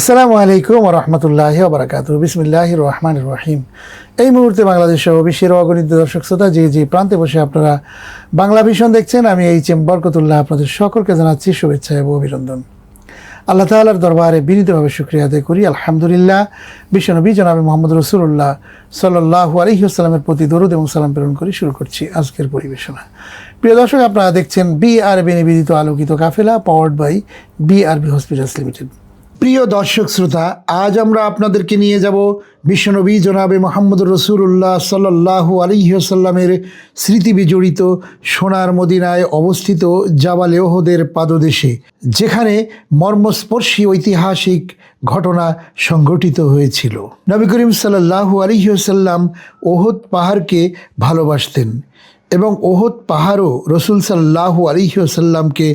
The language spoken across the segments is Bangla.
আসসালামু আলাইকুম রহমতুল্লাহি ওয়া বারাকাতুহু। বিসমিল্লাহির রহমানির রহিম। এই মুহূর্তে বাংলাদেশ সহ বিশ্বের অগণিত দর্শক শ্রোতা যে প্রান্তে বসে আপনারা বাংলা ভিশন দেখছেন, আমি এইচ.এম. বরকতুল্লাহ আপনাদের সকলকে জানাচ্ছি শুভেচ্ছা এবং অভিনন্দন। আল্লাহ তাআলার দরবারে বিনীতভাবে শুকরিয়া আদায় করি। আলহামদুলিল্লাহ, বিশ্বনবী জনাবে মুহাম্মদ রাসূলুল্লাহ সাল্লাল্লাহু আলাইহি ওয়াসাল্লামের প্রতি দরুদ এবং সালাম প্রেরণ করে শুরু করছি আজকের পরিবেশনা। প্রিয় দর্শক, আপনারা দেখছেন বিআরবি নিবেদিত আলোকিত কাফেলা, powered by BRB hospitals limited. প্রিয় দর্শক শ্রোতা, আজ আমরা আপনাদেরকে নিয়ে যাব বিশ্বনবী জনাবে মুহাম্মদ রাসূলুল্লাহ সাল্লাল্লাহু আলাইহি ওয়াসাল্লামের স্মৃতি বিজড়িত সোনার মদিনায় অবস্থিত জাবালে ওহদের পাদদেশে, যেখানে মর্মস্পর্শী ঐতিহাসিক ঘটনা সংঘটিত হয়েছিল। নবী করিম সাল্লাল্লাহু আলাইহি ওয়াসাল্লাম ওহদ পাহাড়কে ভালোবাসতেন এবং ওহদ পাহাড়ও রসুল সাল্লাল্লাহু আলাইহি ওয়াসাল্লামকে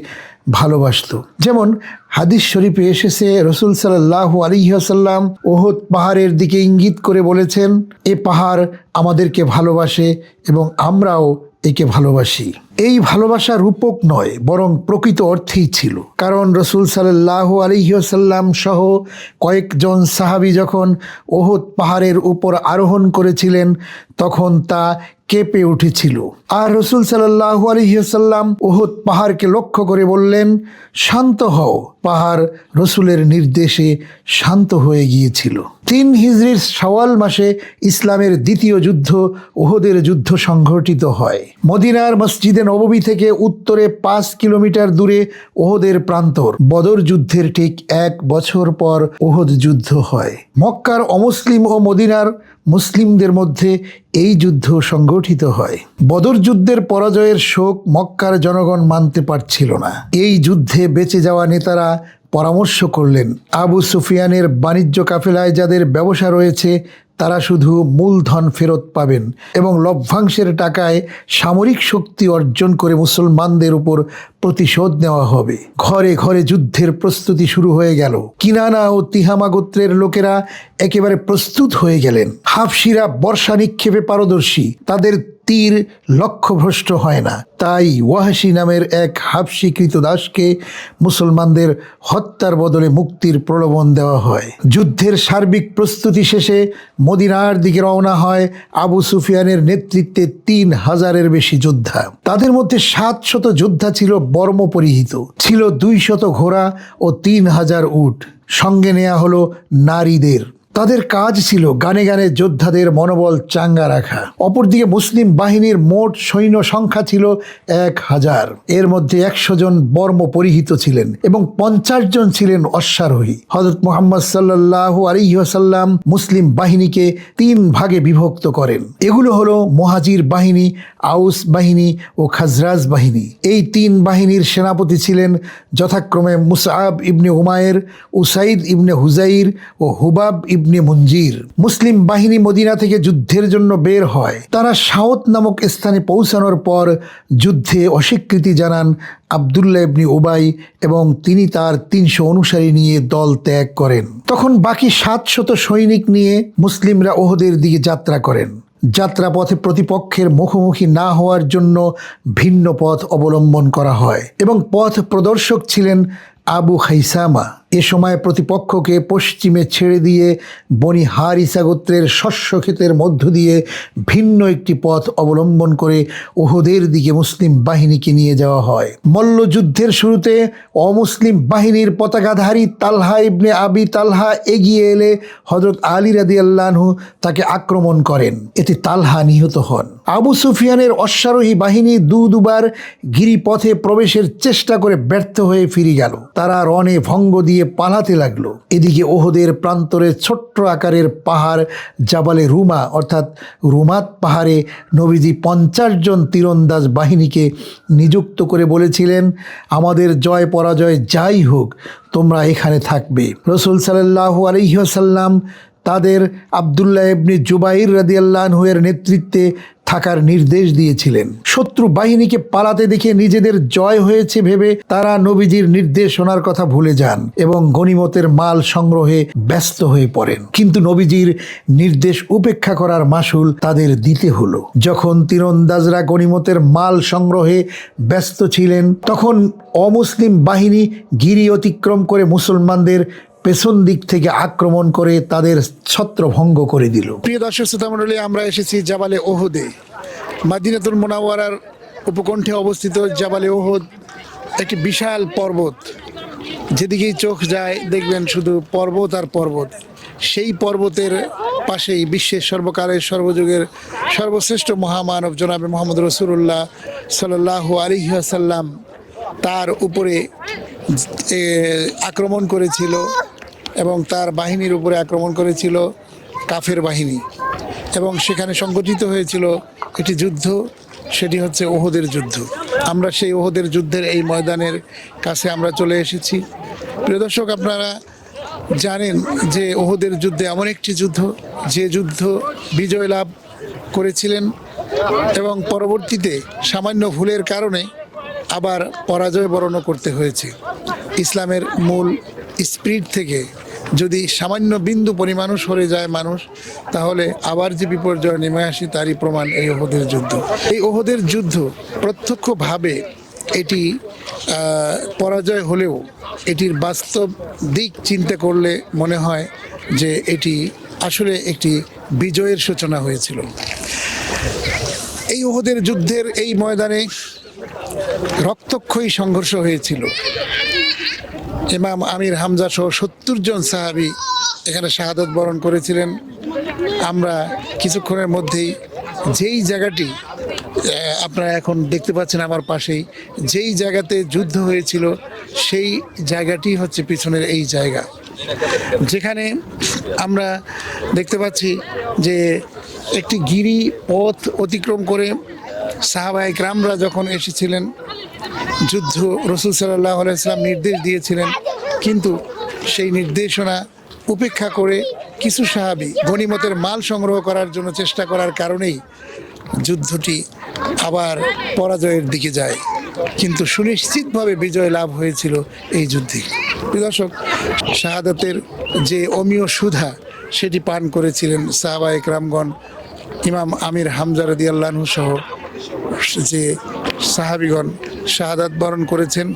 ভালোবাসত। যেমন হাদিস শরীফে এসেছে, রসুল সাল্লাল্লাহু আলাইহি ওয়াসাল্লাম ওহদ পাহাড়ের দিকে ইঙ্গিত করে বলেছেন, এ পাহাড় আমাদেরকে ভালোবাসে এবং আমরাও একে ভালোবাসি। এই ভালোবাসা রূপক নয়, বরং প্রকৃত অর্থেই ছিল। কারণ রসুল সাল্লাল্লাহু আলাইহি ওয়াসাল্লাম সহ কয়েকজন সাহাবী যখন ওহদ পাহাড়ের উপর আরোহণ করেছিলেন, তখন তা কেঁপে উঠেছিল। আর রসুল সাল্লাল্লাহু আলাইহি ওয়াসাল্লাম ওহদ পাহাড়কে লক্ষ্য করে বললেন, শান্ত হও। পাহাড় রসুলের নির্দেশে শান্ত হয়ে গিয়েছিল। 3 হিজরির শাওয়াল মাসে ইসলামের দ্বিতীয় যুদ্ধ ওহদের যুদ্ধ সংঘটিত হয়। মদিনার মসজিদে নববী থেকে উত্তরে 5 কিলোমিটার দূরে ওহদের প্রান্তর। বদর যুদ্ধের ঠিক 1 বছর পর ওহদ যুদ্ধ হয়। মক্কার অমুসলিম ও মদিনার মুসলিমদের মধ্যে এই যুদ্ধ সংগঠিত হয়। বদর যুদ্ধের পরাজয়ের শোক মক্কার জনগণ মানতে পারছিল না। এই যুদ্ধে বেঁচে যাওয়া নেতারা পরামর্শ করলেন, আবু সুফিয়ানের বাণিজ্য কাফেলায় যাদের ব্যবসা রয়েছে তারা শুধু মূলধন ফেরত পাবেন এবং লভ্যাংশের টাকায় সামরিক শক্তি অর্জন করে মুসলমানদের উপর প্রতিশোধ নেওয়া হবে। ঘরে ঘরে যুদ্ধের প্রস্তুতি শুরু হয়ে গেল। কিনানা ও তিহামা গোত্রের লোকেরা একেবারে প্রস্তুত হয়ে গেলেন। হাফসিরা বর্ষা নিক্ষেপে পারদর্শী, তাদের তীর লক্ষ্যভ্রষ্ট হয় না। তাই ওয়াহশী নামের এক হাফসি কৃতদাসকে মুসলমানদের হত্যার বদলে মুক্তির প্রলোভন দেওয়া হয়। যুদ্ধের সার্বিক প্রস্তুতি শেষে মদিনার দিকে রওনা হয় আবু সুফিয়ানের নেতৃত্বে 3000-এর বেশি যোদ্ধা। তাদের মধ্যে 700 যোদ্ধা ছিল বর্ম পরিহিত, ছিল 200 ঘোড়া ও 3000 উট। সঙ্গে নেওয়া হলো নারীদের। তাদের কাজ ছিল গানে গানে যোদ্ধাদের মনোবল চাঙ্গা রাখা। অপরদিকে মুসলিম বাহিনীর মোট সৈন্য সংখ্যা ছিল 1000। এর মধ্যে 100 জন বর্ম পরিহিত ছিলেন এবং 50 জন ছিলেন অশ্বারোহী। হযরত মুহাম্মদ সাল্লাল্লাহু আলাইহি ওয়াসাল্লাম মুসলিম বাহিনীকে 3 ভাগে বিভক্ত করেন। এগুলো হলো মুহাজির বাহিনী, আউস বাহিনী ও খাজরাজ বাহিনী। এই 3 বাহিনীর সেনাপতি ছিলেন যথাক্রমে মুসআব ইবনে উমায়ের, উসাইদ ইবনে হুজাইর ও হুবাব ইবনে মুনজির। মুসলিম বাহিনী মদিনা থেকে যুদ্ধের জন্য বের হয়। তারা সাওত নামক স্থানে পৌঁছানোর পর যুদ্ধে অস্বীকৃতি জানান আব্দুল্লাহ ইবনে উবাই এবং তিনি তার 300 অনুসারী নিয়ে দল ত্যাগ করেন। তখন বাকি 700 সৈনিক নিয়ে মুসলিমরা ওহদের দিকে যাত্রা করেন। যাত্রাপথে প্রতিপক্ষের মুখোমুখি না হওয়ার জন্য ভিন্ন পথ অবলম্বন করা হয় এবং পথ প্রদর্শক ছিলেন আবু খাইসামা। এ সময় প্রতিপক্ষকে পশ্চিমে ছেড়ে দিয়ে বনি হারিসা গোত্রের শস্য ক্ষেতের মধ্য দিয়ে ভিন্ন একটি পথ অবলম্বন করে ওহদের দিকে মুসলিম বাহিনীকে নিয়ে যাওয়া হয়। মল্লযুদ্ধের শুরুতে অমুসলিম বাহিনীর পতাকাধারী তালহা ইবনে আবি তালহা এগিয়ে এলে হযরত আলী রাদিয়াল্লাহু আনহু তাকে আক্রমণ করেন। এতে তালহা নিহত হন। আবু সুফিয়ানের অশ্বারোহী বাহিনী দুবার গিরিপথে প্রবেশের চেষ্টা করে ব্যর্থ হয়ে ফিরে গেল। তারা রণে ভঙ্গ দিয়ে পালাতে লাগলো। এদিকে ওহদের প্রান্তরে ছোট্ট আকারের পাহাড় জাবালে রুমা অর্থাৎ রুমাত পাহাড়ে নবীজি 50 জন তীরন্দাজ বাহিনীকে নিযুক্ত করে বলেছিলেন, আমাদের জয় পরাজয় যাই হোক, তোমরা এখানে থাকবে। রাসূল সাল্লাল্লাহু আলাইহি ওয়াসাল্লাম তাদের আব্দুল্লাহ ইবনে জুবাইর রাদিয়াল্লাহু আনহু এর নেতৃত্বে থাকার নির্দেশ দিয়েছিলেন। শত্রু বাহিনীকে পালাতে দেখে নিজেদের জয় হয়েছে ভেবে তারা নবীজির নির্দেশ শোনার কথা ভুলে যান এবং গনিমতের মাল সংগ্রহে ব্যস্ত হয়ে পড়েন। কিন্তু নবীজির নির্দেশ উপেক্ষা করার মাসুল তাদের দিতে হলো। যখন তীরন্দাজরা গনিমতের মাল সংগ্রহে ব্যস্ত ছিলেন, তখন অমুসলিম বাহিনী গিরি অতিক্রম করে মুসলমানদের পেছন দিক থেকে আক্রমণ করে তাদের ছত্রভঙ্গ করে দিল। প্রিয় দর্শক শ্রোতা মণ্ডলী, আমরা এসেছি জাবালে ওহদে। মাদিনাতুল মুনাওয়ারার উপকণ্ঠে অবস্থিত জাবালে ওহদ একটি বিশাল পর্বত। যেদিকেই চোখ যায় দেখবেন শুধু পর্বত আর পর্বত। সেই পর্বতের পাশেই বিশ্বের সর্বকালের সর্বযুগের সর্বশ্রেষ্ঠ মহামানব জনাবে মুহাম্মদ রাসূলুল্লাহ সাল্লাল্লাহু আলাইহি ওয়াসাল্লাম তার উপরে আক্রমণ করেছিল এবং তার বাহিনীর উপরে আক্রমণ করেছিল কাফের বাহিনী, এবং সেখানে সংগঠিত হয়েছিল একটি যুদ্ধ, সেটি হচ্ছে ওহদের যুদ্ধ। আমরা সেই ওহদের যুদ্ধের এই ময়দানের কাছে আমরা চলে এসেছি। প্রিয় দর্শক, আপনারা জানেন যে ওহদের যুদ্ধে এমন একটি যুদ্ধ, যে যুদ্ধ বিজয় লাভ করেছিলেন এবং পরবর্তীতে সামান্য ভুলের কারণে আবার পরাজয় বরণও করতে হয়েছে। ইসলামের মূল স্পিরিট থেকে যদি সামান্য বিন্দু পরিমাণও সরে যায় মানুষ, তাহলে আবার যে বিপর্যয় নেমে আসে তারই প্রমাণ এই ওহদের যুদ্ধ। এই ওহদের যুদ্ধ প্রত্যক্ষভাবে এটি পরাজয় হলেও এটির বাস্তব দিক চিন্তা করলে মনে হয় যে এটি আসলে একটি বিজয়ের সূচনা হয়েছিল। এই ওহদের যুদ্ধের এই ময়দানে রক্তক্ষয়ী সংঘর্ষ হয়েছিল। ইমাম আমির হামজা সহ ৭০ জন সাহাবী এখানে শাহাদাত বরণ করেছিলেন। আমরা কিছুক্ষণের মধ্যেই যেই জায়গাটি আপনারা এখন দেখতে পাচ্ছেন আমার পাশেই, যেই জায়গাতে যুদ্ধ হয়েছিল সেই জায়গাটি হচ্ছে পিছনের এই জায়গা, যেখানে আমরা দেখতে পাচ্ছি যে একটি গিরি পথ অতিক্রম করে সাহাবায়ে কেরামরা যখন এসেছিলেন যুদ্ধ, রাসূল সাল্লাল্লাহু আলাইহি ওয়াসাল্লাম নির্দেশ দিয়েছিলেন, কিন্তু সেই নির্দেশনা উপেক্ষা করে কিছু সাহাবী গনিমতের মাল সংগ্রহ করার জন্য চেষ্টা করার কারণেই যুদ্ধটি আবার পরাজয়ের দিকে যায়, কিন্তু সুনিশ্চিতভাবে বিজয় লাভ হয়েছিল এই যুদ্ধে। দর্শক, শাহাদাতের যে অমীয় সুধা সেটি পান করেছিলেন সাহাবায়ে কেরামগণ। ইমাম আমির হামজা রাদিয়াল্লাহু আনহু সহ যে সাহাবীগণ শাহাদাত বরণ করেছেন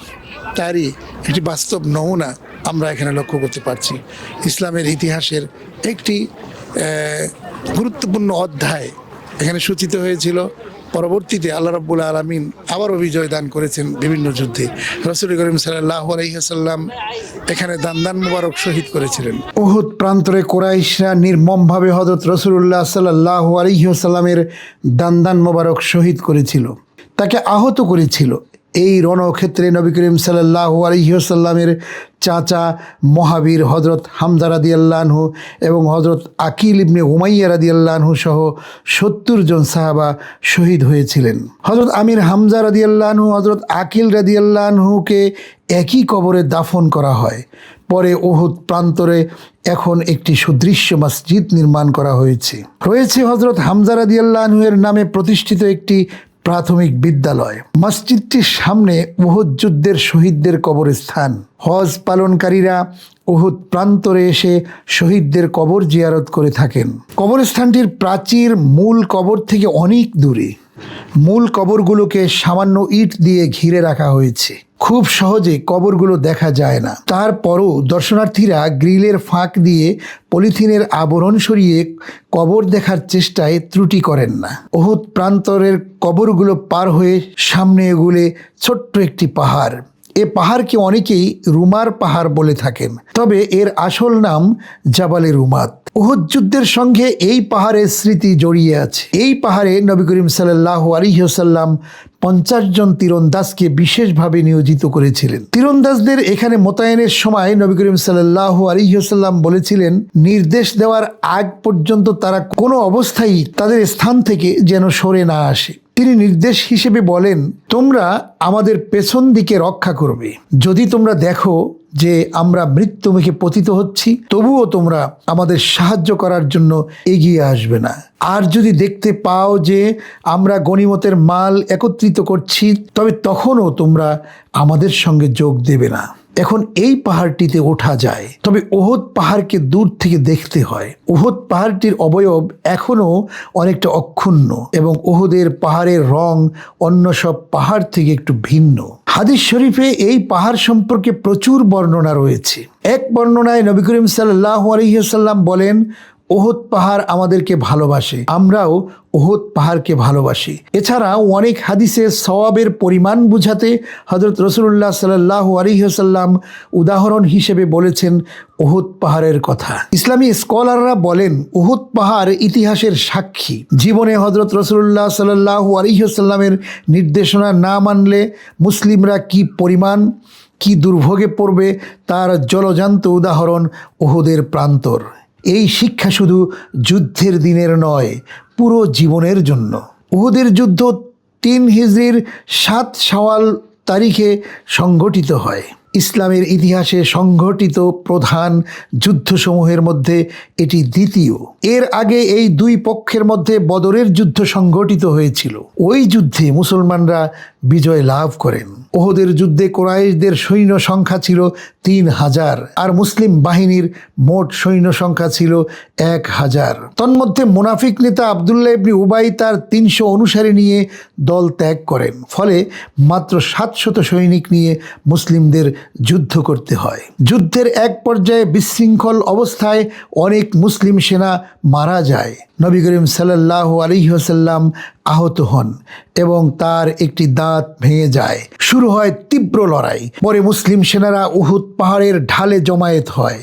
তারই একটি বাস্তব নমুনা আমরা এখানে লক্ষ্য করতে পারছি। ইসলামের ইতিহাসের একটি গুরুত্বপূর্ণ অধ্যায় এখানে সূচিত হয়েছিল। পরবর্তীতে আল্লাহ রাব্বুল আলামিন আবারও বিজয় দান করেছেন বিভিন্ন যুদ্ধে। রাসূল করিম সাল্লাল্লাহু আলাইহি ওয়াসাল্লাম এখানে দান মোবারক শহীদ করেছিলেন। উহুদ প্রান্তরে কুরাইশরা নির্মমভাবে হযরত রাসূলুল্লাহ সাল্লাল্লাহু আলাইহি ওয়াসাল্লামের দান মোবারক শহীদ করেছিল, তাকে আহত করেছিল। এই রণক্ষেত্রে নবী করিম সাল্লাল্লাহু আলাইহি ওয়াসাল্লামের চাচা মহাবীর হযরত হামজা রাদিয়াল্লাহু আনহু এবং হযরত আকিল ইবনে উমাইয়া রাদিয়াল্লাহু আনহু সহ ৭০ জন সাহাবা শহীদ হয়েছিলেন। হযরত আমির হামজা রাদিয়াল্লাহু আনহু, হযরত আকিল রাদিয়াল্লাহু আনহুকে একই কবরে দাফন করা হয়। পরে উহুদ প্রান্তরে এখন একটি সুদৃশ্য মসজিদ নির্মাণ করা হয়েছে। হযরত হামজা রাদিয়াল্লাহু আনহু এর নামে প্রতিষ্ঠিত একটি প্রাথমিক বিদ্যালয়। মসজিদটির সামনে উহুদ যুদ্ধের শহীদদের কবরস্থান। হজ পালনকারীরা উহুদ প্রান্তরে এসে শহীদদের কবর জিয়ারত করে থাকেন। কবরস্থানটির প্রাচীর মূল কবর থেকে অনেক দূরে। মূল কবরগুলোকে সামান্য ইট দিয়ে ঘিরে রাখা হয়েছে, খুব সহজে কবরগুলো দেখা যায় না। তারপরও দর্শনার্থীরা গ্রিলের ফাঁক দিয়ে পলিথিনের আবরণ সরিয়ে কবর দেখার চেষ্টায় ত্রুটি করেন না। উহুদ প্রান্তরের কবরগুলো পার হয়ে সামনে এগুলে ছোট্ট একটি পাহাড়। এ পাহাড়কে অনেকেই রুমার পাহাড় বলে থাকেন, তবে এর আসল নাম জাবালে রুমাত। উহুদ যুদ্ধের সঙ্গে এই পাহাড়ের স্মৃতি জড়িয়ে আছে। এই পাহাড়ে নবী করিম সাল্লাল্লাহু আলাইহি ওয়াসাল্লাম 50 জন তীরন্দাজকে বিশেষভাবে নিয়োজিত করেছিলেন। তীরন্দাজদের এখানে মোতায়েনের সময় নবী করিম সাল্লাল্লাহু আলাইহি ওয়াসাল্লাম বলেছিলেন, নির্দেশ দেওয়ার আগ পর্যন্ত তারা কোনো অবস্থায় তাদের স্থান থেকে যেন সরে না আসে। তিনি নির্দেশ হিসেবে বলেন, তোমরা আমাদের পেছন দিকে রক্ষা করবে। যদি তোমরা দেখো যে আমরা মৃত্যুমুখে পতিত হচ্ছি, তবুও তোমরা আমাদের সাহায্য করার জন্য এগিয়ে আসবে না। আর যদি দেখতে পাও যে আমরা গনিমতের মাল একত্রিত করছি, তবে তখনও তোমরা আমাদের সঙ্গে যোগ দেবে না। এখন এই পাহাড়টিতে ওঠা যায়, তবে উহুদ পাহাড়কে দূর থেকে দেখতে হয়। উহুদ পাহাড়টির অবয়ব এখনও অনেকটা অক্ষুণ্ণ এবং উহুদের পাহাড়ের রং অন্য সব পাহাড় থেকে একটু ভিন্ন। হাদিস শরীফে এই পাহাড় সম্পর্কে প্রচুর বর্ণনা রয়েছে। এক বর্ণনায় নবী করিম সাল্লাল্লাহু আলাইহি ওয়াসাল্লাম বলেন, উহুদ পাহাড় আমাদেরকে ভালোবাসে, আমরাও উহুদ পাহাড়কে ভালোবাসি। এছাড়াও অনেক হাদিসে সওয়াবের পরিমাণ বুঝাতে হযরত রাসূলুল্লাহ সাল্লাল্লাহু আলাইহি ওয়াসাল্লাম উদাহরণ হিসেবে বলেছেন উহুদ পাহাড়ের কথা। ইসলামী স্কলাররা বলেন, উহুদ পাহাড় ইতিহাসের সাক্ষী। জীবনে হযরত রাসূলুল্লাহ সাল্লাল্লাহু আলাইহি ওয়াসাল্লামের নির্দেশনা না মানলে মুসলিমরা কি দুর্ভোগে পড়বে তার জলজান্ত উদাহরণ উহুদের প্রান্তর। এই শিক্ষা শুধু যুদ্ধের দিনের নয়, পুরো জীবনের জন্য। উহুদের যুদ্ধ 3 হিজরির 7 শাওয়াল তারিখে সংঘটিত হয়। ইসলামের ইতিহাসে সংঘটিত প্রধান যুদ্ধসমূহের মধ্যে এটি দ্বিতীয়। এর আগে এই দুই পক্ষের মধ্যে বদরের যুদ্ধ সংঘটিত হয়েছিল। ওই যুদ্ধে মুসলমানরা বিজয় লাভ করেন। উহুদের যুদ্ধে কুরাইশদের সৈন্য সংখ্যা ছিল 3000 আর মুসলিম বাহিনীর মোট সৈন্য সংখ্যা ছিল 1000। তন্মধ্যে মুনাফিক নেতা আব্দুল্লাহ ইবনে উবাই তার 300 অনুসারী নিয়ে দল ত্যাগ করেন। ফলে মাত্র 700 সৈনিক নিয়ে মুসলিমদের যুদ্ধ করতে হয়। যুদ্ধের এক পর্যায়ে বিশৃঙ্খল অবস্থায় অনেক মুসলিম সেনা মারা যায়। নবী করিম সাল্লাল্লাহু আলাইহি ওয়াসাল্লাম আহত হন এবং তার একটি দাঁত ভেঙে যায়। শুরু হয় তীব্র লড়াই। পরে মুসলিম সেনারা উহুদ পাহাড়ের ঢালে জমায়েত হয়।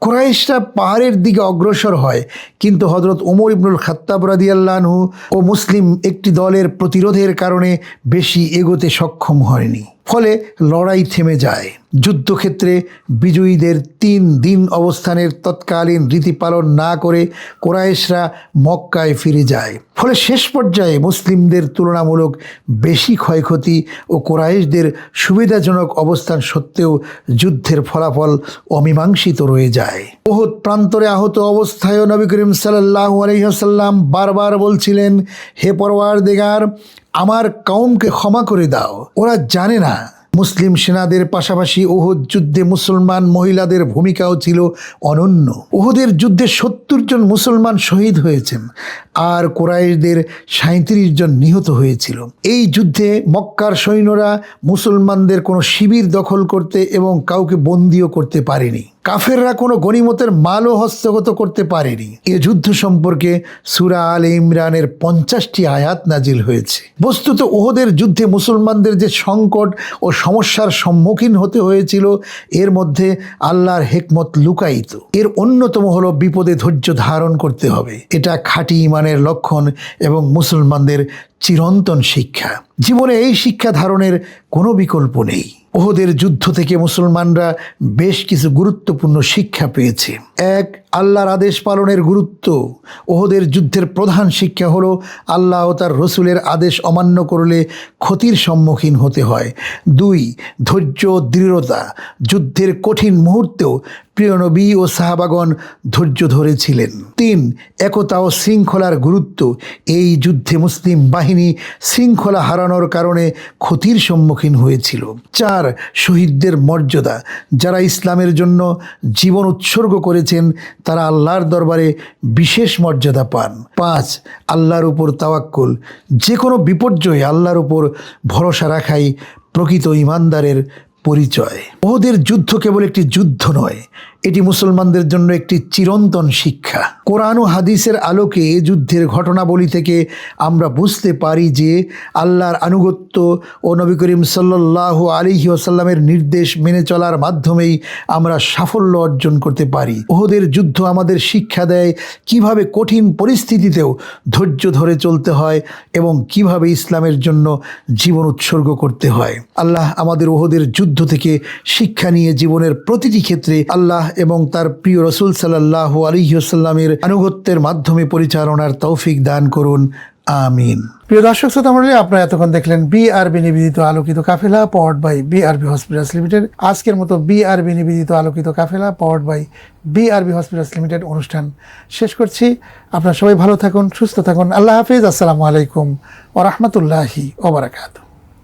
কুরাইশরা পাহাড়ের দিকে অগ্রসর হয়, কিন্তু হযরত ওমর ইবনুল খাত্তাব রাদিয়াল্লাহু আনহু ও মুসলিম একটি দলের প্রতিরোধের কারণে বেশি এগোতে সক্ষম হয়নি। ফলে লড়াই থেমে যায়। যুদ্ধক্ষেত্রে বিজয়ীদের 3 দিন অবস্থানের তৎকালীন রীতি পালন না করে কুরাইশরা মক্কায় ফিরে যায়। ফলে শেষ পর্যায়ে মুসলিমদের তুলনামূলক বেশি ক্ষয়ক্ষতি ও কুরাইশদের সুবিধাজনক অবস্থান সত্ত্বেও যুদ্ধের ফলাফল অমীমাংসিত রয়ে যায়। উহুদ প্রান্তরে আহত অবস্থায়ও নবী করিম সাল্লাল্লাহু আলাইহি ওয়াসাল্লাম বারবার বলছিলেন, হে পরওয়ারদিগার, আমার কওমকে ক্ষমা করে দাও, ওরা জানে না। মুসলিম সেনাদের পাশাপাশি উহুদ যুদ্ধে মুসলমান মহিলাদের ভূমিকাও ছিল অনন্য। উহুদের যুদ্ধে 70 জন মুসলমান শহীদ হয়েছেন আর কুরাইশদের 37 জন নিহত হয়েছিল। এই যুদ্ধে মক্কার সৈন্যরা মুসলমানদের কোনো শিবির দখল করতে এবং কাউকে বন্দীও করতে পারেনি। কাফেররা কোনো গনিমতের মালও হস্তগত করতে পারেনি। এ যুদ্ধ সম্পর্কে সূরা আলে ইমরানের 50টি আয়াত নাজিল হয়েছে। বস্তুত উহুদের যুদ্ধে মুসলমানদের যে সংকট ও সমস্যার সম্মুখীন হতে হয়েছিল, এর মধ্যে আল্লাহর হিকমত লুকায়িত। এর অন্যতম হলো বিপদে ধৈর্য ধারণ করতে হবে। এটা খাঁটি ঈমানের লক্ষণ এবং মুসলমানদের চিরন্তন শিক্ষা। জীবনে এই শিক্ষা ধারণের কোনো বিকল্প নেই। উহুদের যুদ্ধ থেকে মুসলমানরা বেশ কিছু গুরুত্বপূর্ণ শিক্ষা পেয়েছে। 1. আল্লাহর আদেশ পালনের গুরুত্ব। উহুদের যুদ্ধের প্রধান শিক্ষা হলো আল্লাহ ও তার রসুলের আদেশ অমান্য করলে ক্ষতির সম্মুখীন হতে হয়। 2. ধৈর্য ও দৃঢ়তা। যুদ্ধের কঠিন মুহূর্তেও প্রিয় নবী ও সাহাবাগণ ধৈর্য ধরেছিলেন। 3. একতা ও শৃঙ্খলার গুরুত্ব। এই যুদ্ধে মুসলিম বাহিনী শৃঙ্খলা হারানোর কারণে ক্ষতির সম্মুখীন হয়েছিল। 4. শহীদদের মর্যাদা। যারা ইসলামের জন্য জীবন উৎসর্গ করেছেন তারা আল্লাহর দরবারে বিশেষ মর্যাদা পান। 5. আল্লাহর উপর তাওয়াক্কুল। যে কোনো বিপর্যয়ে আল্লাহর উপর ভরসা রাখাই প্রকৃত ঈমানদারের পরিচয়। উহুদের যুদ্ধ কেবল একটি যুদ্ধ নয়, এটি মুসলমানদের জন্য একটি চিরন্তন শিক্ষা। কোরআন ও হাদিসের আলোকে এ যুদ্ধের ঘটনাবলী থেকে আমরা বুঝতে পারি যে আল্লাহর আনুগত্য ও নবী করিম সাল্লাল্লাহু আলাইহি ওয়াসাল্লামের নির্দেশ মেনে চলার মাধ্যমেই আমরা সাফল্য অর্জন করতে পারি। উহুদের যুদ্ধ আমাদের শিক্ষা দেয় কিভাবে কঠিন পরিস্থিতিতেও ধৈর্য ধরে চলতে হয় এবং কিভাবে ইসলামের জন্য জীবন উৎসর্গ করতে হয়। আল্লাহ আমাদের উহুদের যুদ্ধ থেকে শিক্ষা নিয়ে জীবনের প্রতিটি ক্ষেত্রে আল্লাহ এবং তার প্রিয় রাসূল সাল্লাল্লাহু আলাইহি ওয়াসাল্লামের আনুগত্যের মাধ্যমে পরিচালনার তৌফিক দান করুন। আমিন। প্রিয় দর্শক শ্রোতা মণ্ডলী, আপনারা এতক্ষণ দেখলেন বিআরবি নিবেদিত আলোকিত কাফেলা powered by BRB hospitals limited. আজকের মতো বিআরবি নিবেদিত আলোকিত কাফেলা powered by BRB hospitals limited অনুষ্ঠান শেষ করছি। আপনারা সবাই ভালো থাকুন, সুস্থ থাকুন। আল্লাহ হাফিজ। আসসালামু আলাইকুম ওয়া রাহমাতুল্লাহি ওয়া বারাকাতুহু।